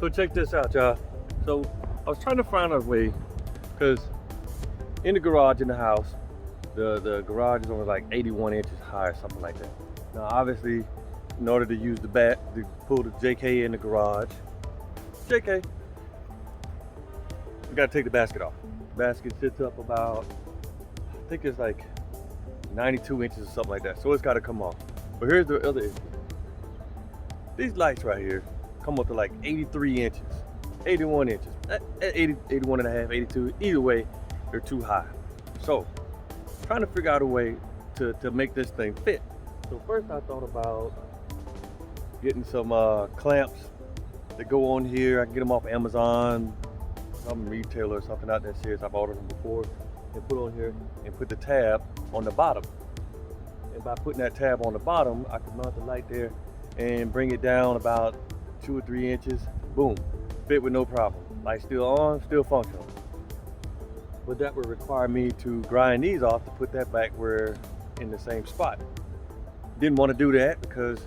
So check this out, y'all. So I was trying to find a way, because in the garage in the house, the garage is only like 81 inches high or something like that. Now obviously, in order to use the bat to pull the JK in the garage, JK, we gotta take the basket off. The basket sits up about, I think it's like 92 inches or something like that. So it's gotta come off. But here's the other issue. These lights right here come up to like 83 inches, 81 inches, 80, 81 and a half, 82. Either way, they're too high. So trying to figure out a way to make this thing fit. So first I thought about getting some clamps that go on here. I can get them off Amazon, some retailer or something out there serious. I've ordered them before, and put on here and put the tab on the bottom. And by putting that tab on the bottom, I can mount the light there and bring it down about 2 or 3 inches. Boom, fit with no problem. Light still on, still functional. But that would require me to grind these off to put that back where in the same spot. Didn't want to do that because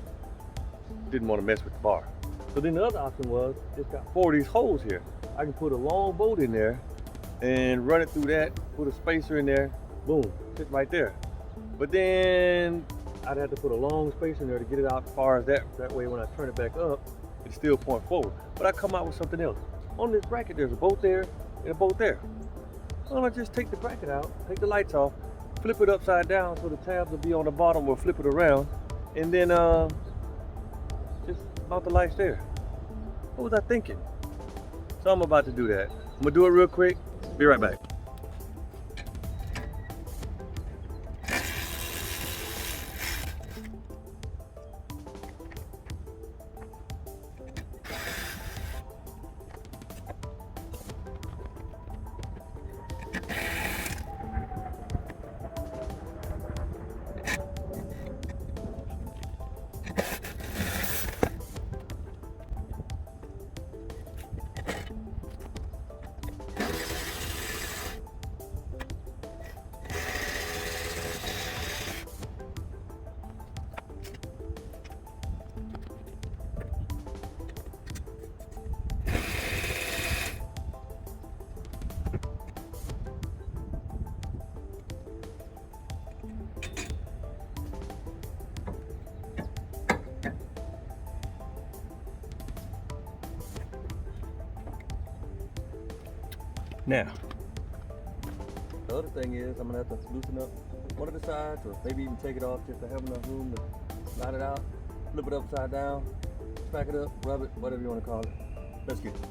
didn't want to mess with the bar. So then the other option was, it's got 4 of these holes here. I can put a long bolt in there and run it through that, put a spacer in there, boom, sit right there. But then I'd have to put a long spacer in there to get it out as far as that. That way when I turn it back up, it's still point forward. But I come out with something else. On this bracket, there's a bolt there and a bolt there. Why don't I just take the bracket out, take the lights off, flip it upside down so the tabs will be on the bottom, or flip it around, and then just mount the lights there. What was I thinking? So I'm about to do that. I'm gonna do it real quick. Be right back. Now, the other thing is I'm gonna have to loosen up one of the sides, or maybe even take it off just to have enough room to slide it out, flip it upside down, stack it up, rub it, whatever you want to call it. Let's get it.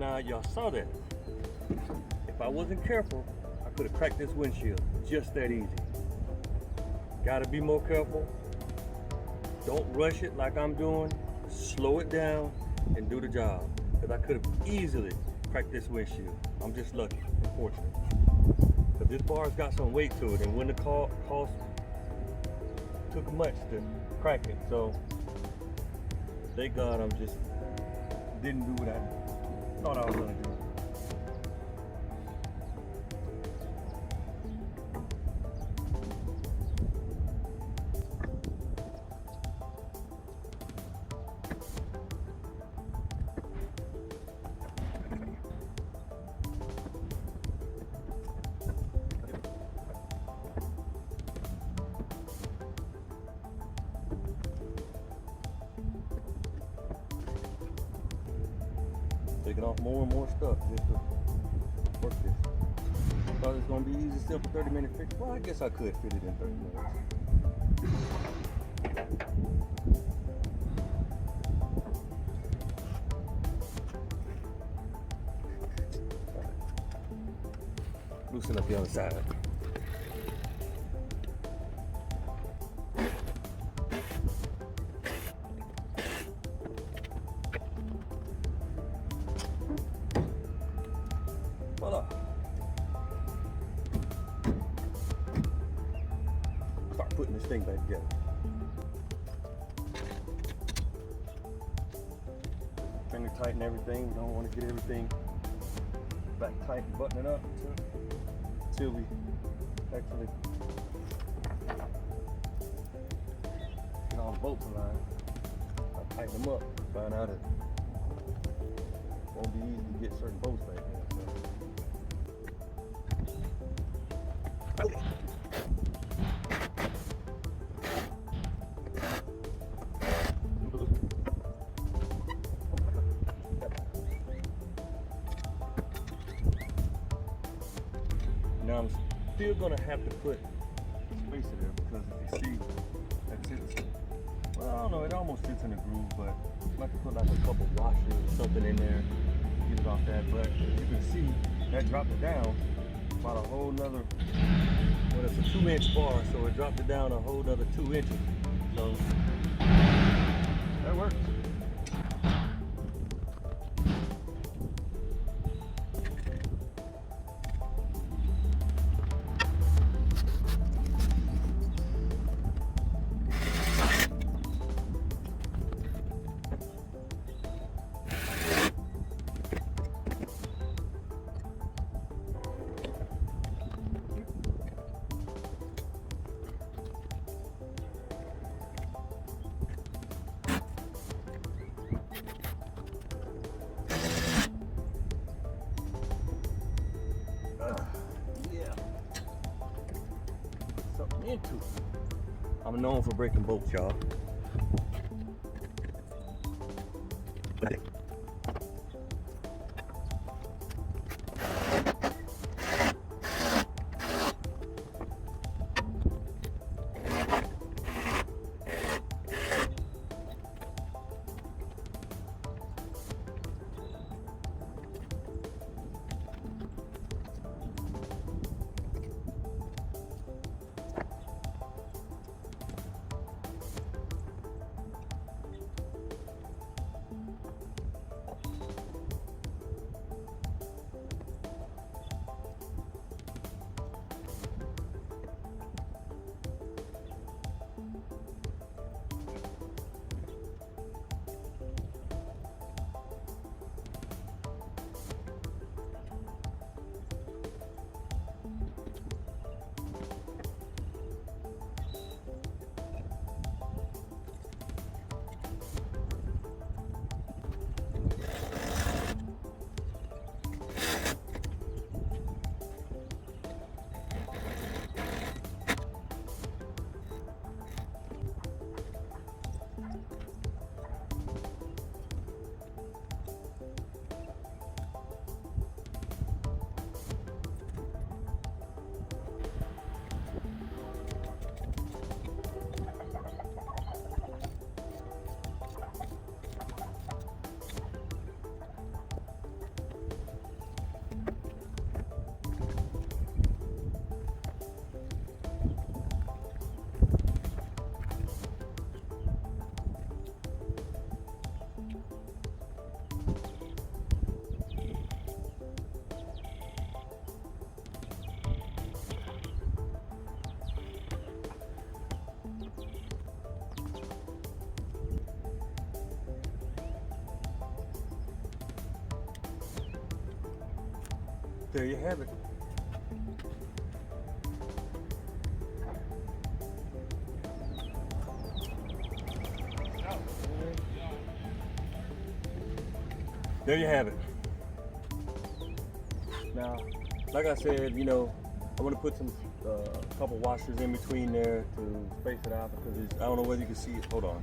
Now y'all saw that. If I wasn't careful, I could have cracked this windshield. Just that easy. Gotta be more careful. Don't rush it like I'm doing. Slow it down and do the job. Because I could have easily cracked this windshield. I'm just lucky, unfortunate. But this bar's got some weight to it, and when the cost took much to crack it, so thank God I'm just didn't do what I thought I was gonna do. Taking off more and more stuff just to work this. Thought it was gonna be easy, simple 30-minute fix. Well, I guess I could fit it in 30 minutes. Loosen up the other side. everything back together. Finger tighten everything. We don't want to get everything back tight and button it up until we actually get all the bolts aligned. I'll tighten them up, find out it won't be easy to get certain bolts back there. Now I'm still gonna have to put spacer there because if you see that sits, well, I don't know, it almost sits in a groove, but I like to put like a couple washers or something in there, get it off that. But as you can see, that dropped it down about a whole nother, well, it's a 2-inch bar, so it dropped it down a whole nother 2 inches. So that works. Into. I'm known for breaking bolts, y'all. There you have it. There you have it. Now, like I said, you know, I want to put some couple washers in between there to space it out because I don't know whether you can see it. Hold on.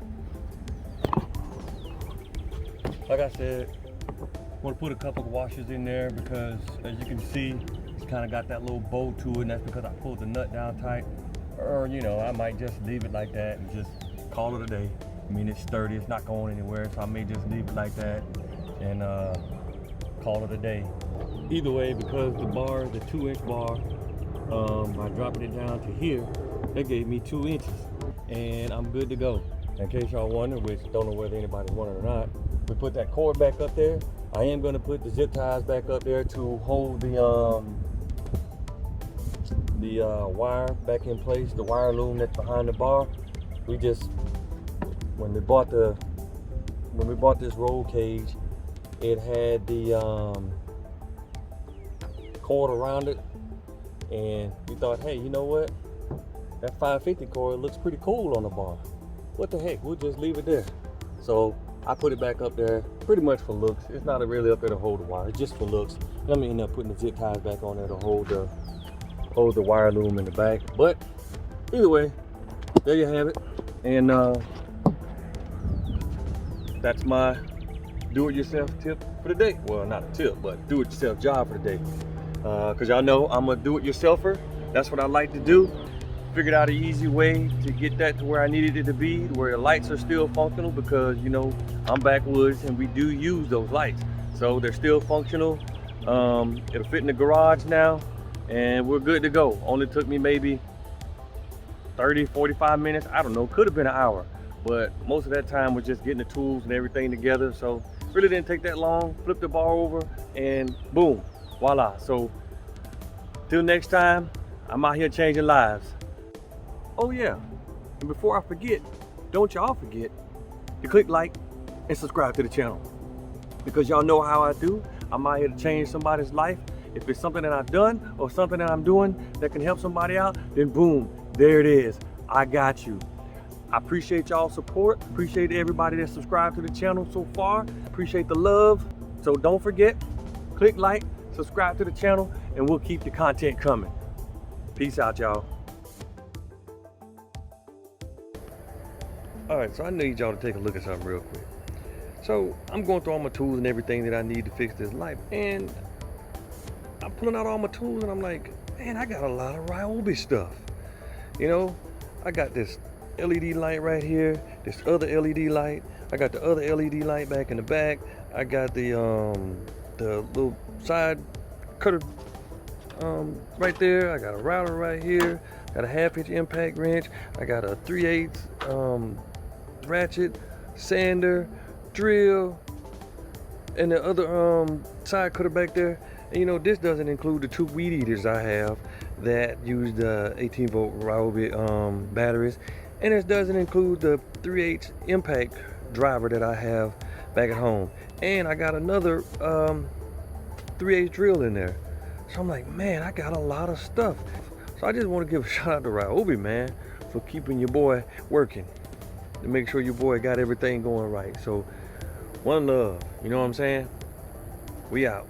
Like I said, I want to put a couple of washers in there because, as you can see, it's kind of got that little bow to it, and that's because I pulled the nut down tight. Or, you know, I might just leave it like that and just call it a day. I mean, it's sturdy, it's not going anywhere, so I may just leave it like that and call it a day. Either way, because the bar, the 2-inch bar, by dropping it down to here, that gave me 2 inches, and I'm good to go. In case y'all wonder, which don't know whether anybody's wondering or not, we put that cord back up there. I am going to put the zip ties back up there to hold the the wire back in place, the wire loom that's behind the bar. We just, when we bought this roll cage, it had the cord around it, and we thought, hey, you know what? That 550 cord looks pretty cool on the bar. What the heck? We'll just leave it there. So I put it back up there pretty much for looks. It's not really up there to hold the wire, it's just for looks. I'm gonna end up putting the zip ties back on there to hold the wire loom in the back. But either way, there you have it. And that's my do-it-yourself tip for the day. Well, not a tip, but do-it-yourself job for the day. Cause y'all know I'm a do-it-yourselfer. That's what I like to do. Figured out an easy way to get that to where I needed it to be, where the lights are still functional, because you know I'm backwoods and we do use those lights, so they're still functional. It'll fit in the garage now, and we're good to go. Only took me maybe 30-45 minutes, I don't know, could have been an hour, but most of that time was just getting the tools and everything together. So really didn't take that long. Flip the bar over and boom, voila. So till next time, I'm out here changing lives. Oh yeah, and before I forget, don't y'all forget to click like and subscribe to the channel, because y'all know how I do. I'm out here to change somebody's life. If it's something that I've done or something that I'm doing that can help somebody out, then boom, there it is. I got you. I appreciate y'all's support. Appreciate everybody that subscribed to the channel so far. Appreciate the love. So don't forget, click like, subscribe to the channel, and we'll keep the content coming. Peace out, y'all. All right, so I need y'all to take a look at something real quick. So I'm going through all my tools and everything that I need to fix this light, and I'm pulling out all my tools and I'm like, man, I got a lot of Ryobi stuff. You know, I got this LED light right here, this other LED light. I got the other LED light back in the back. I got the little side cutter right there. I got a router right here. Got a 1/2-inch impact wrench. I got a 3/8 ratchet, sander, drill, and the other side cutter back there. And you know, this doesn't include the 2 weed eaters I have that use the 18-volt Ryobi batteries, and it doesn't include the 3/8 impact driver that I have back at home. And I got another 3/8 drill in there. So I'm like, man, I got a lot of stuff. So I just want to give a shout out to Ryobi, man, for keeping your boy working to make sure your boy got everything going right. So one love, you know what I'm saying? We out.